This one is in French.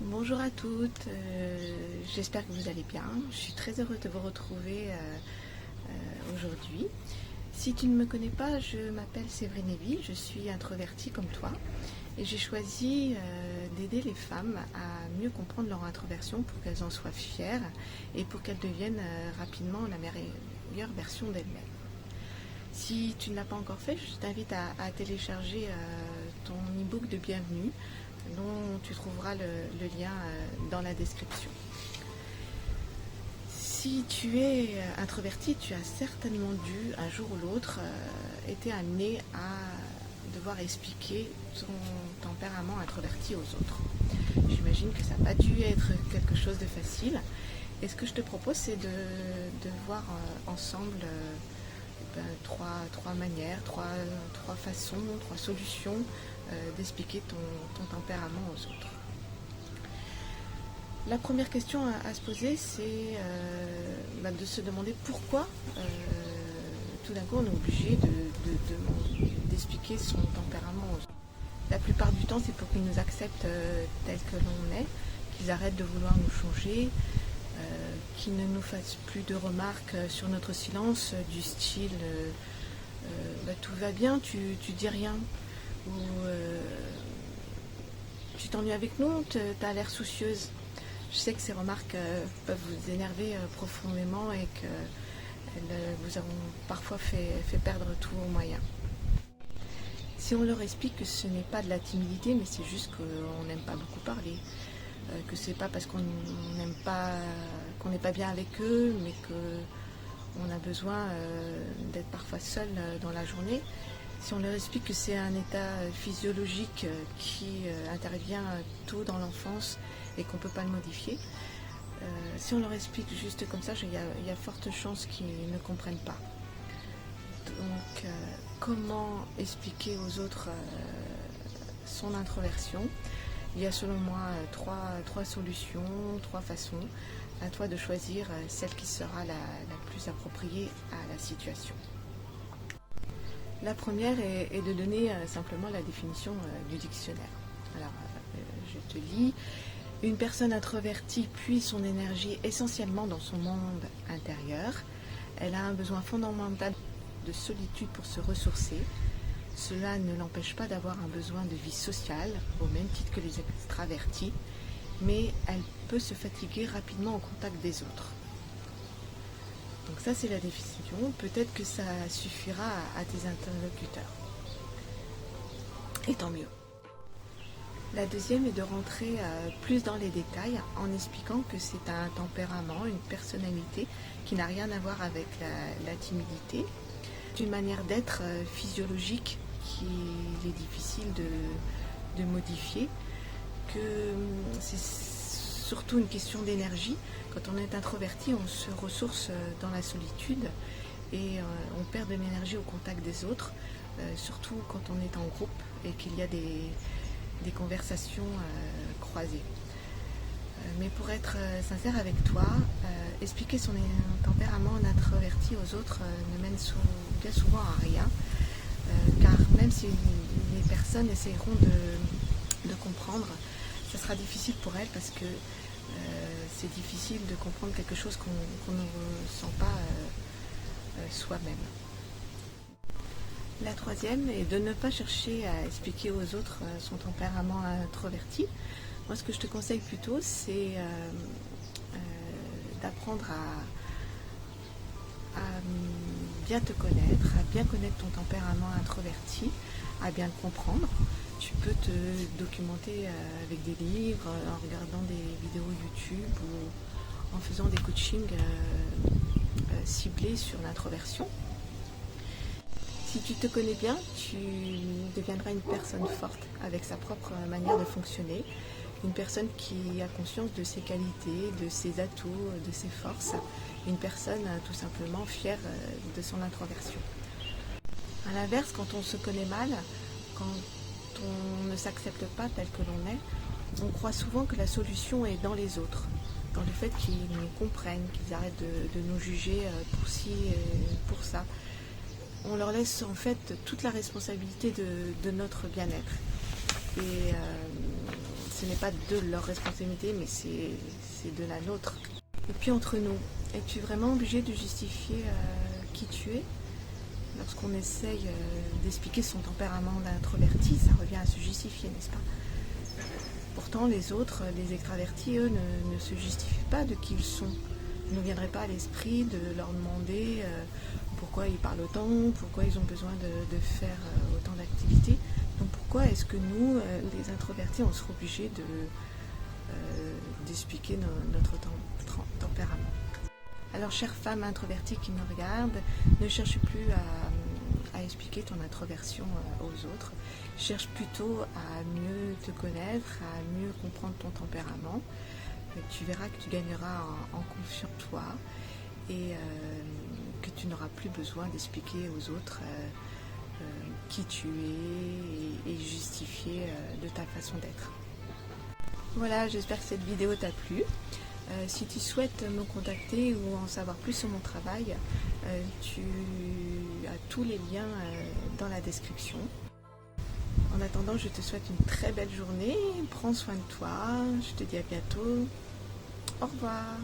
Bonjour à toutes, j'espère que vous allez bien. Je suis très heureuse de vous retrouver aujourd'hui. Si tu ne me connais pas, je m'appelle Séverine Evie, je suis introvertie comme toi et j'ai choisi d'aider les femmes à mieux comprendre leur introversion pour qu'elles en soient fières et pour qu'elles deviennent rapidement la meilleure version d'elles-mêmes. Si tu ne l'as pas encore fait, je t'invite à télécharger ton e-book de bienvenue dont tu trouveras le lien dans la description. Si tu es introverti, tu as certainement dû, un jour ou l'autre, été amené à devoir expliquer ton tempérament introverti aux autres. J'imagine que ça n'a pas dû être quelque chose de facile. Et ce que je te propose, c'est de voir ensemble trois manières, trois façons, trois solutions d'expliquer ton tempérament aux autres. La première question à se poser, c'est de se demander pourquoi tout d'un coup on est obligé d'expliquer son tempérament aux autres. La plupart du temps, c'est pour qu'ils nous acceptent tels que l'on est, qu'ils arrêtent de vouloir nous changer, qu'ils ne nous fassent plus de remarques sur notre silence du style tout va bien, tu dis rien, ou tu t'ennuies avec nous, t'as l'air soucieuse. Je sais que ces remarques peuvent vous énerver profondément et qu'elles vous ont parfois fait perdre tous vos moyens. Si on leur explique que ce n'est pas de la timidité, mais c'est juste qu'on n'aime pas beaucoup parler, que c'est pas parce qu'on n'aime pas, qu'on n'est pas bien avec eux, mais qu'on a besoin d'être parfois seul dans la journée. Si on leur explique que c'est un état physiologique qui intervient tôt dans l'enfance et qu'on ne peut pas le modifier, si on leur explique juste comme ça, il y a forte chance qu'ils ne comprennent pas. Donc, comment expliquer aux autres son introversion? Il y a selon moi trois solutions, trois façons. À toi de choisir celle qui sera la plus appropriée à la situation. La première est de donner simplement la définition du dictionnaire. Alors, je te lis. Une personne introvertie puise son énergie essentiellement dans son monde intérieur. Elle a un besoin fondamental de solitude pour se ressourcer. Cela ne l'empêche pas d'avoir un besoin de vie sociale, au même titre que les extravertis, mais elle peut se fatiguer rapidement au contact des autres. Donc ça, c'est la définition. Peut-être que ça suffira à tes interlocuteurs. Et tant mieux. La deuxième est de rentrer plus dans les détails en expliquant que c'est un tempérament, une personnalité qui n'a rien à voir avec la timidité. Une manière d'être physiologique qu'il est difficile de modifier, que c'est surtout une question d'énergie. Quand on est introverti, on se ressource dans la solitude et on perd de l'énergie au contact des autres, surtout quand on est en groupe et qu'il y a des conversations croisées. Mais pour être sincère avec toi, expliquer son tempérament introverti aux autres ne mène bien souvent à rien, car même si les personnes essaieront de comprendre, ça sera difficile pour elles parce que c'est difficile de comprendre quelque chose qu'on ne ressent pas soi-même. La troisième est de ne pas chercher à expliquer aux autres son tempérament introverti. Moi, ce que je te conseille plutôt, c'est d'apprendre à bien te connaître, à bien connaître ton tempérament introverti, à bien le comprendre. Tu peux te documenter avec des livres, en regardant des vidéos YouTube ou en faisant des coachings ciblés sur l'introversion. Si tu te connais bien, tu deviendras une personne forte avec sa propre manière de fonctionner, une personne qui a conscience de ses qualités, de ses atouts, de ses forces, une personne tout simplement fière de son introversion. A l'inverse, quand on se connaît mal, quand on ne s'accepte pas tel que l'on est, on croit souvent que la solution est dans les autres, dans le fait qu'ils nous comprennent, qu'ils arrêtent de nous juger pour ci et pour ça. On leur laisse en fait toute la responsabilité de notre bien-être. Et ce n'est pas de leur responsabilité, mais c'est de la nôtre. Et puis entre nous, es-tu vraiment obligé de justifier qui tu es? Lorsqu'on essaye d'expliquer son tempérament d'introverti, ça revient à se justifier, n'est-ce pas? Pourtant, les autres, les extravertis, eux, ne se justifient pas de qui ils sont. Il ne viendrait pas à l'esprit de leur demander pourquoi ils parlent autant, pourquoi ils ont besoin de faire autant d'activités. Donc pourquoi est-ce que nous, les introvertis, on serait obligés d'expliquer notre tempérament? Alors, chère femme introvertie qui me regarde, ne cherche plus à expliquer ton introversion aux autres. Cherche plutôt à mieux te connaître, à mieux comprendre ton tempérament. Tu verras que tu gagneras en confiance en toi et que tu n'auras plus besoin d'expliquer aux autres qui tu es et justifier de ta façon d'être. Voilà, j'espère que cette vidéo t'a plu. Si tu souhaites me contacter ou en savoir plus sur mon travail, tu as tous les liens dans la description. En attendant, je te souhaite une très belle journée. Prends soin de toi. Je te dis à bientôt. Au revoir.